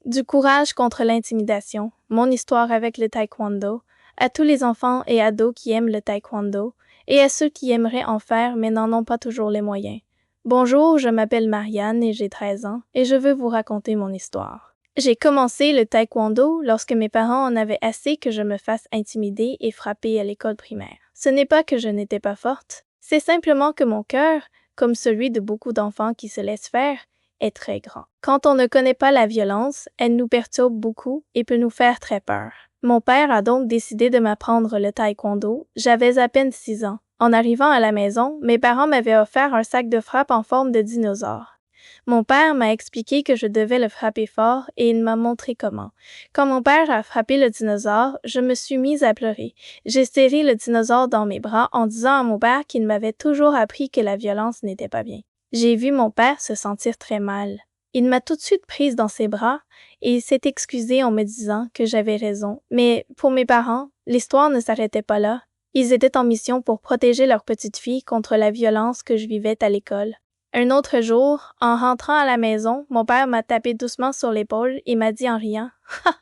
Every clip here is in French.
Du courage contre l'intimidation, mon histoire avec le taekwondo, à tous les enfants et ados qui aiment le taekwondo, et à ceux qui aimeraient en faire mais n'en ont pas toujours les moyens. Bonjour, je m'appelle Marianne et j'ai 13 ans, et je veux vous raconter mon histoire. J'ai commencé le taekwondo lorsque mes parents en avaient assez que je me fasse intimider et frapper à l'école primaire. Ce n'est pas que je n'étais pas forte, c'est simplement que mon cœur, comme celui de beaucoup d'enfants qui se laissent faire, est très grand. Quand on ne connaît pas la violence, elle nous perturbe beaucoup et peut nous faire très peur. Mon père a donc décidé de m'apprendre le taekwondo. J'avais à peine 6 ans. En arrivant à la maison, mes parents m'avaient offert un sac de frappe en forme de dinosaure. Mon père m'a expliqué que je devais le frapper fort et il m'a montré comment. Quand mon père a frappé le dinosaure, je me suis mise à pleurer. J'ai serré le dinosaure dans mes bras en disant à mon père qu'il m'avait toujours appris que la violence n'était pas bien. J'ai vu mon père se sentir très mal. Il m'a tout de suite prise dans ses bras et il s'est excusé en me disant que j'avais raison. Mais pour mes parents, l'histoire ne s'arrêtait pas là. Ils étaient en mission pour protéger leur petite fille contre la violence que je vivais à l'école. Un autre jour, en rentrant à la maison, mon père m'a tapé doucement sur l'épaule et m'a dit en riant « Ha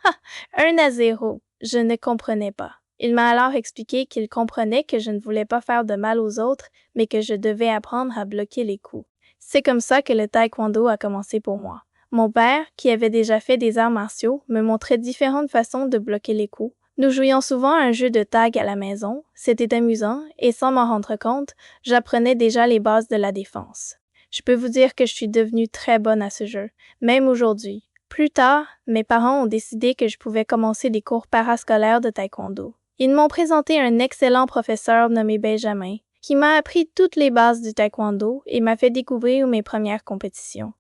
ha, 1-0 ». Je ne comprenais pas. Il m'a alors expliqué qu'il comprenait que je ne voulais pas faire de mal aux autres, mais que je devais apprendre à bloquer les coups. C'est comme ça que le taekwondo a commencé pour moi. Mon père, qui avait déjà fait des arts martiaux, me montrait différentes façons de bloquer les coups. Nous jouions souvent à un jeu de tag à la maison, c'était amusant, et sans m'en rendre compte, j'apprenais déjà les bases de la défense. Je peux vous dire que je suis devenue très bonne à ce jeu, même aujourd'hui. Plus tard, mes parents ont décidé que je pouvais commencer des cours parascolaires de taekwondo. Ils m'ont présenté un excellent professeur nommé Benjamin, qui m'a appris toutes les bases du taekwondo et m'a fait découvrir mes premières compétitions.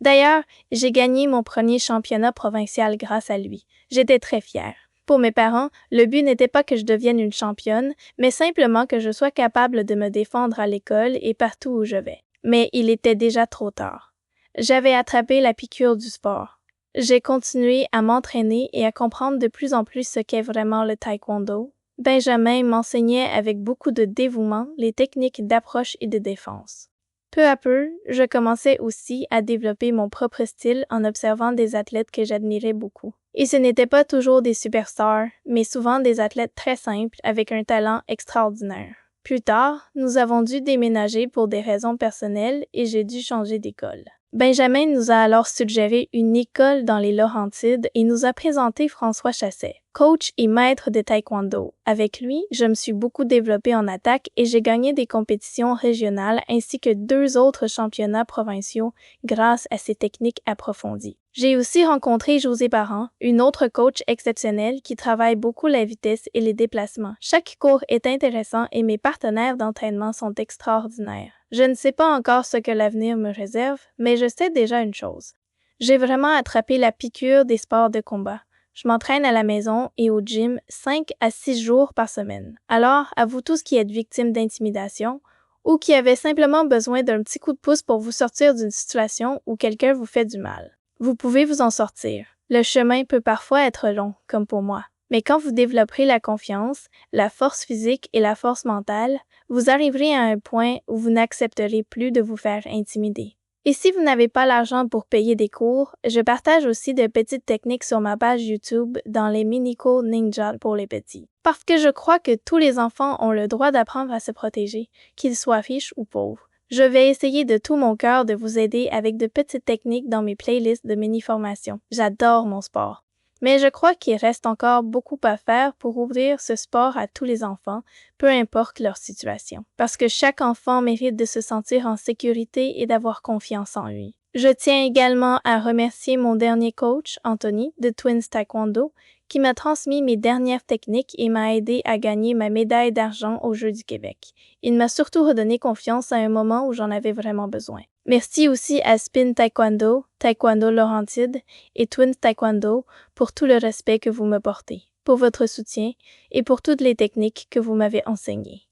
D'ailleurs, j'ai gagné mon premier championnat provincial grâce à lui. J'étais très fière. Pour mes parents, le but n'était pas que je devienne une championne, mais simplement que je sois capable de me défendre à l'école et partout où je vais. Mais il était déjà trop tard. J'avais attrapé la piqûre du sport. J'ai continué à m'entraîner et à comprendre de plus en plus ce qu'est vraiment le taekwondo. Benjamin m'enseignait avec beaucoup de dévouement les techniques d'approche et de défense. Peu à peu, je commençais aussi à développer mon propre style en observant des athlètes que j'admirais beaucoup. Et ce n'étaient pas toujours des superstars, mais souvent des athlètes très simples avec un talent extraordinaire. Plus tard, nous avons dû déménager pour des raisons personnelles et j'ai dû changer d'école. Benjamin nous a alors suggéré une école dans les Laurentides et nous a présenté François Chasset, coach et maître de taekwondo. Avec lui, je me suis beaucoup développée en attaque et j'ai gagné des compétitions régionales ainsi que 2 autres championnats provinciaux grâce à ces techniques approfondies. J'ai aussi rencontré José Parent, une autre coach exceptionnelle qui travaille beaucoup la vitesse et les déplacements. Chaque cours est intéressant et mes partenaires d'entraînement sont extraordinaires. Je ne sais pas encore ce que l'avenir me réserve, mais je sais déjà une chose. J'ai vraiment attrapé la piqûre des sports de combat. Je m'entraîne à la maison et au gym 5 à 6 jours par semaine. Alors, à vous tous qui êtes victimes d'intimidation ou qui avez simplement besoin d'un petit coup de pouce pour vous sortir d'une situation où quelqu'un vous fait du mal. Vous pouvez vous en sortir. Le chemin peut parfois être long, comme pour moi. Mais quand vous développerez la confiance, la force physique et la force mentale, vous arriverez à un point où vous n'accepterez plus de vous faire intimider. Et si vous n'avez pas l'argent pour payer des cours, je partage aussi de petites techniques sur ma page YouTube dans les mini-cours ninja pour les petits. Parce que je crois que tous les enfants ont le droit d'apprendre à se protéger, qu'ils soient riches ou pauvres. Je vais essayer de tout mon cœur de vous aider avec de petites techniques dans mes playlists de mini-formation. J'adore mon sport. Mais je crois qu'il reste encore beaucoup à faire pour ouvrir ce sport à tous les enfants, peu importe leur situation. Parce que chaque enfant mérite de se sentir en sécurité et d'avoir confiance en lui. Je tiens également à remercier mon dernier coach, Anthony, de Twins Taekwondo, qui m'a transmis mes dernières techniques et m'a aidé à gagner ma médaille d'argent aux Jeux du Québec. Il m'a surtout redonné confiance à un moment où j'en avais vraiment besoin. Merci aussi à Spin Taekwondo, Taekwondo Laurentide et Twins Taekwondo pour tout le respect que vous me portez, pour votre soutien et pour toutes les techniques que vous m'avez enseignées.